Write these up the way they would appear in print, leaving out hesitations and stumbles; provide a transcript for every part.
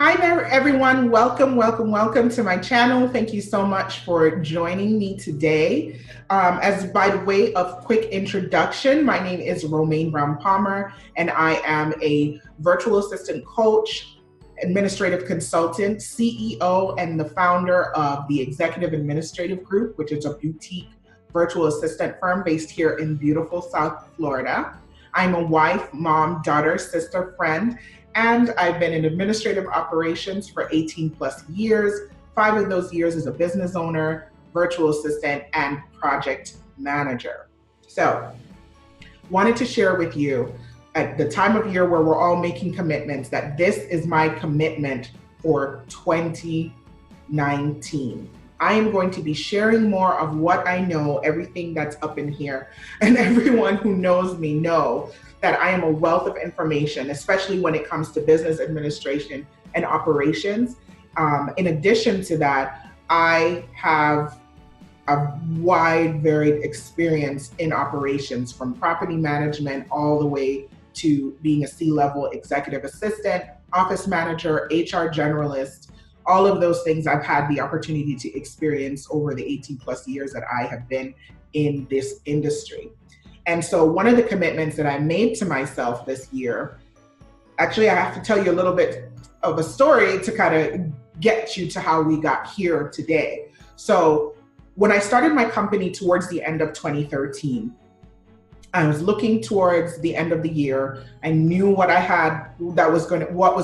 Hi there, everyone. Welcome to my channel. Thank you so much for joining me today. As by way of quick introduction, my name is Romaine Brown Palmer, and I am a virtual assistant coach, administrative consultant, CEO, and the founder of the Executive Administrative Group, which is a boutique virtual assistant firm based here in beautiful South Florida. I'm a wife, mom, daughter, sister, friend, and I've been in administrative operations for 18 plus years. 5 of those years as a business owner, virtual assistant, and project manager. So, wanted to share with you at the time of year where we're all making commitments that this is my commitment for 2019. I am going to be sharing more of what I know, everything that's up in here, and everyone who knows me know that I am a wealth of information, especially when it comes to business administration and operations. In addition to that, I have a wide, varied experience in operations, from property management all the way to being a C-level executive assistant, office manager, HR generalist. All of those things I've had the opportunity to experience over the 18 plus years that I have been in this industry. And so one of the commitments that I made to myself this year, actually I have to tell you a little bit of a story to kind of get you to how we got here today. So when I started my company towards the end of 2013, I was looking towards the end of the year. I knew what I had what was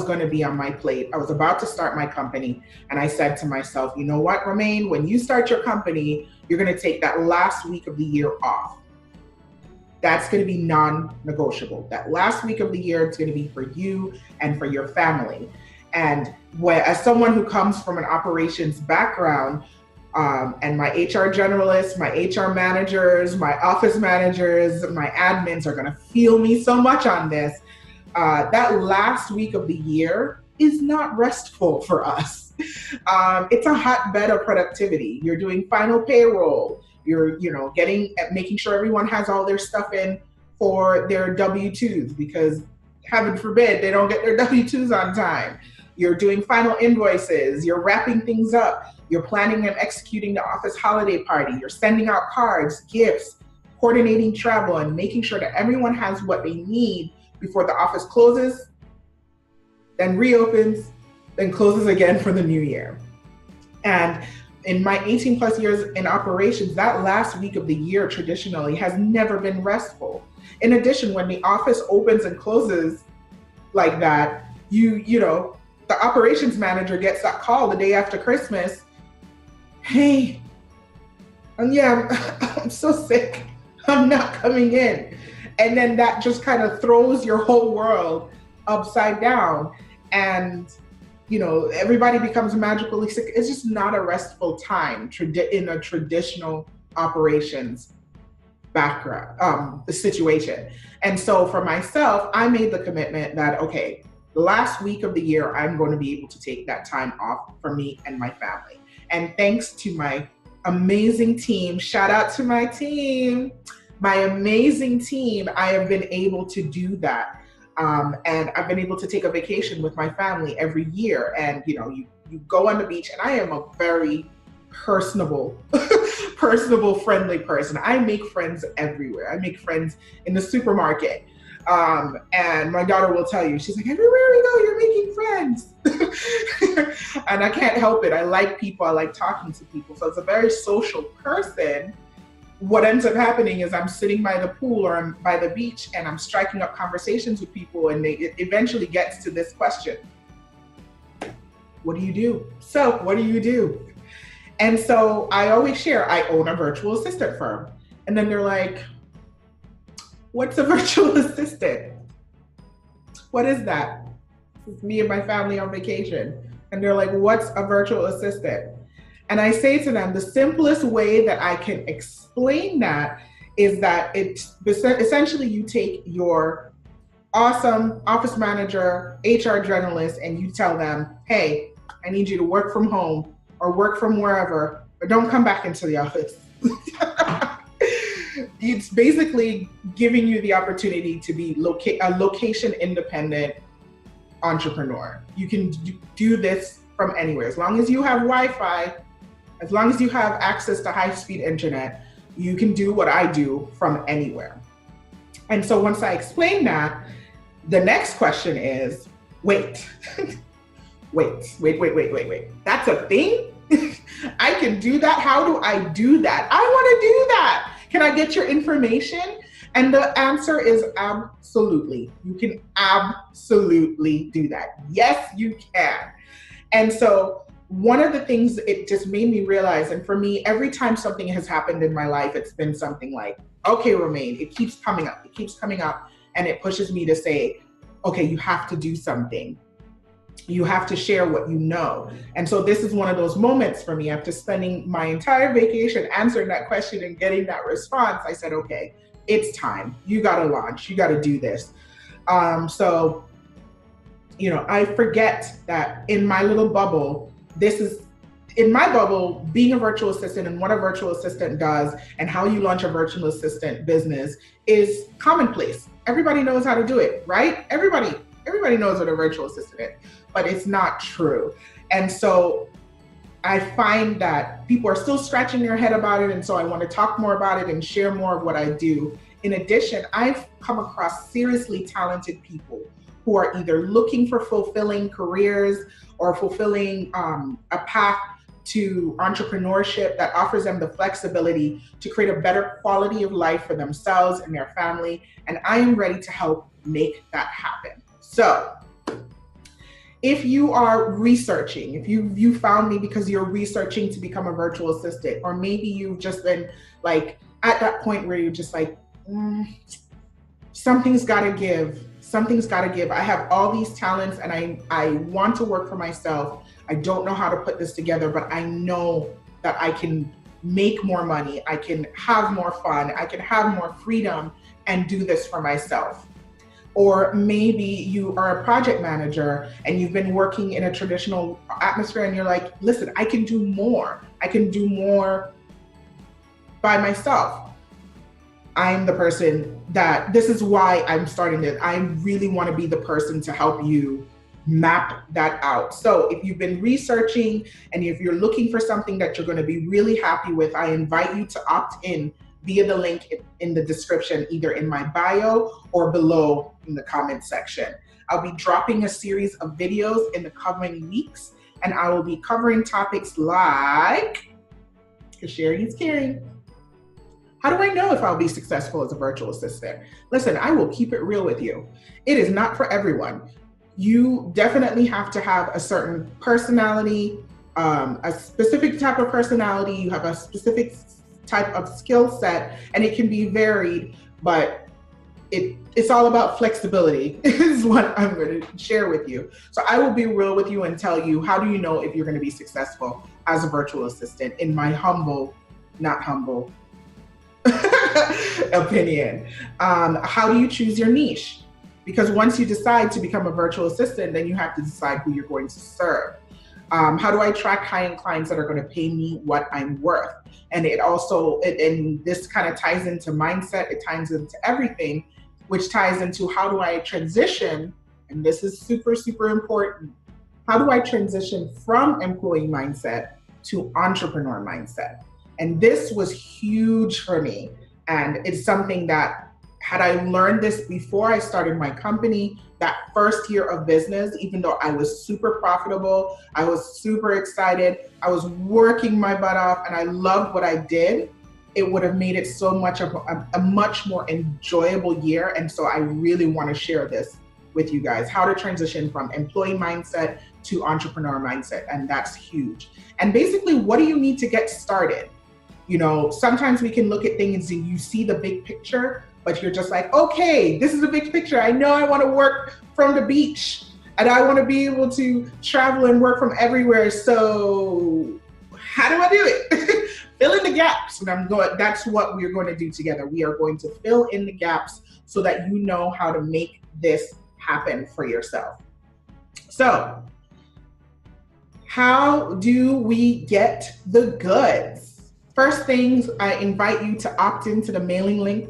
going to be on my plate. I was about to start my company, and I said to myself, you know what, Romaine, when you start your company, you're going to take that last week of the year off. That's going to be non-negotiable. That last week of the year, it's going to be for you and for your family. And as someone who comes from an operations background, and my HR generalists, my HR managers, my office managers, my admins are going to feel me so much on this. That last week of the year is not restful for us. It's a hotbed of productivity. You're doing final payroll. You're, making sure everyone has all their stuff in for their W-2s, because heaven forbid they don't get their W-2s on time. You're doing final invoices. You're wrapping things up. You're planning and executing the office holiday party. You're sending out cards, gifts, coordinating travel, and making sure that everyone has what they need before the office closes, then reopens, then closes again for the new year. And in my 18 plus years in operations, that last week of the year traditionally has never been restful. In addition, when the office opens and closes like that, the operations manager gets that call the day after Christmas. Hey, I'm so sick. I'm not coming in. And then that just kind of throws your whole world upside down. And, everybody becomes magically sick. It's just not a restful time in a traditional operations background situation. And so for myself, I made the commitment that, okay, the last week of the year, I'm going to be able to take that time off for me and my family. And thanks to my amazing team, shout out to my team, my amazing team, I have been able to do that. And I've been able to take a vacation with my family every year. And, you go on the beach, and I am a very personable, friendly person. I make friends everywhere. I make friends in the supermarket. And my daughter will tell you, she's like, everywhere we go, you're making friends. And I can't help it. I like people. I like talking to people. So it's a very social person. What ends up happening is I'm sitting by the pool or I'm by the beach, and I'm striking up conversations with people, and it eventually gets to this question. What do you do? So what do you do? And so I always share, I own a virtual assistant firm. And then they're like, what's a virtual assistant? What is that? It's me and my family on vacation. And they're like, what's a virtual assistant? And I say to them, the simplest way that I can explain that is that it's essentially you take your awesome office manager, HR generalist, and you tell them, hey, I need you to work from home or work from wherever, or don't come back into the office. It's basically giving you the opportunity to be location independent, entrepreneur. You can do this from anywhere. As long as you have Wi-Fi, as long as you have access to high-speed internet, you can do what I do from anywhere. And so once I explain that, the next question is, wait, wait. That's a thing? I can do that? How do I do that? I want to do that. Can I get your information? And the answer is absolutely. You can absolutely do that. Yes, you can. And so one of the things it just made me realize, and for me, every time something has happened in my life, it's been something like, okay, Romaine, it keeps coming up, and it pushes me to say, okay, you have to do something. You have to share what you know. And so this is one of those moments for me. After spending my entire vacation answering that question and getting that response, I said, okay, it's time. You got to launch. You got to do this. So, you know, I forget that in my little bubble, in my bubble, being a virtual assistant and what a virtual assistant does and how you launch a virtual assistant business is commonplace. Everybody knows how to do it, right? Everybody knows what a virtual assistant is, but it's not true. And so I find that people are still scratching their head about it. And so I want to talk more about it and share more of what I do. In addition, I've come across seriously talented people who are either looking for fulfilling careers or fulfilling a path to entrepreneurship that offers them the flexibility to create a better quality of life for themselves and their family. And I am ready to help make that happen. So if you are researching, if you found me because you're researching to become a virtual assistant, or maybe you've just been like at that point where you're just like, something's gotta give. I have all these talents and I want to work for myself. I don't know how to put this together, but I know that I can make more money. I can have more fun. I can have more freedom and do this for myself. Or maybe you are a project manager and you've been working in a traditional atmosphere and you're like, listen, I can do more. I can do more by myself. I'm the person that, this is why I'm starting this. I really want to be the person to help you map that out. So if you've been researching and if you're looking for something that you're going to be really happy with, I invite you to opt in via the link in the description, either in my bio or below in the comment section. I'll be dropping a series of videos in the coming weeks, and I will be covering topics like, because sharing is caring. How do I know if I'll be successful as a virtual assistant? Listen, I will keep it real with you. It is not for everyone. You definitely have to have a certain personality, a specific type of personality. You have a specific type of skill set, and it can be varied, but it's all about flexibility is what I'm going to share with you. So I will be real with you and tell you, how do you know if you're going to be successful as a virtual assistant, in my not humble opinion. How do you choose your niche? Because once you decide to become a virtual assistant, then you have to decide who you're going to serve. How do I attract high-end clients that are going to pay me what I'm worth? And and this kind of ties into mindset, it ties into everything, which ties into how do I transition, and this is super, super important. How do I transition from employee mindset to entrepreneur mindset? And this was huge for me. And it's something that, had I learned this before I started my company, that first year of business, even though I was super profitable, I was super excited, I was working my butt off, and I loved what I did, it would have made it so much of a much more enjoyable year. And so I really want to share this with you guys, how to transition from employee mindset to entrepreneur mindset. And that's huge. And basically, what do you need to get started? You know, sometimes we can look at things and you see the big picture, but you're just like, okay, this is a big picture. I know I want to work from the beach and I want to be able to travel and work from everywhere. So how do I do it? Fill in the gaps. And that's what we're going to do together. We are going to fill in the gaps so that you know how to make this happen for yourself. So how do we get the goods? First things, I invite you to opt into the mailing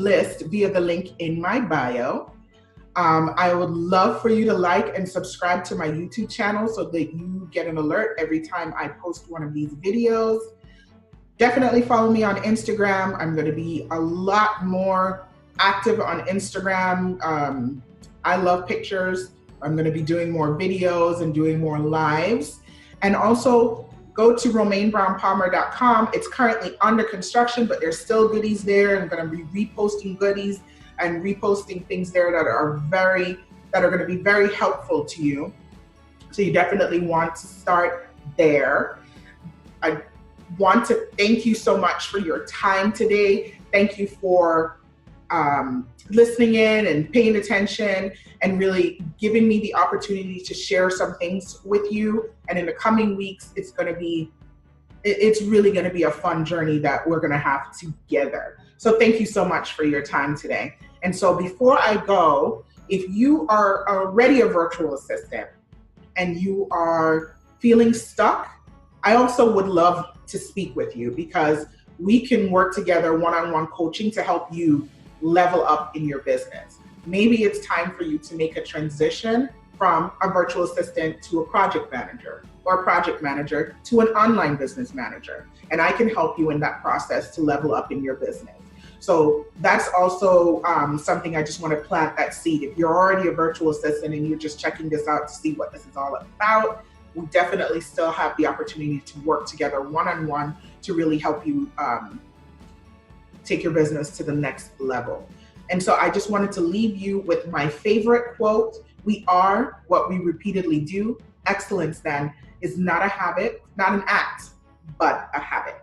list via the link in my bio. I would love for you to like and subscribe to my YouTube channel so that you get an alert every time I post one of these videos. Definitely follow me on Instagram. I'm going to be a lot more active on Instagram. I love pictures. I'm going to be doing more videos and doing more lives. And also go to RomaineBrownPalmer.com. It's currently under construction, but there's still goodies there. I'm going to be reposting goodies and reposting things there that are going to be very helpful to you. So you definitely want to start there. I want to thank you so much for your time today. Thank you for listening in and paying attention and really giving me the opportunity to share some things with you. And in the coming weeks, it's really going to be a fun journey that we're going to have together. So thank you so much for your time today. And so before I go, if you are already a virtual assistant and you are feeling stuck, I also would love to speak with you because we can work together one-on-one coaching to help you level up in your business. Maybe it's time for you to make a transition from a virtual assistant to a project manager, or a project manager to an online business manager. And I can help you in that process to level up in your business. So that's also something I just want to plant that seed. If you're already a virtual assistant and you're just checking this out to see what this is all about, we definitely still have the opportunity to work together one-on-one to really help you take your business to the next level. And so I just wanted to leave you with my favorite quote: "We are what we repeatedly do. Excellence then is not a habit, not an act, but a habit."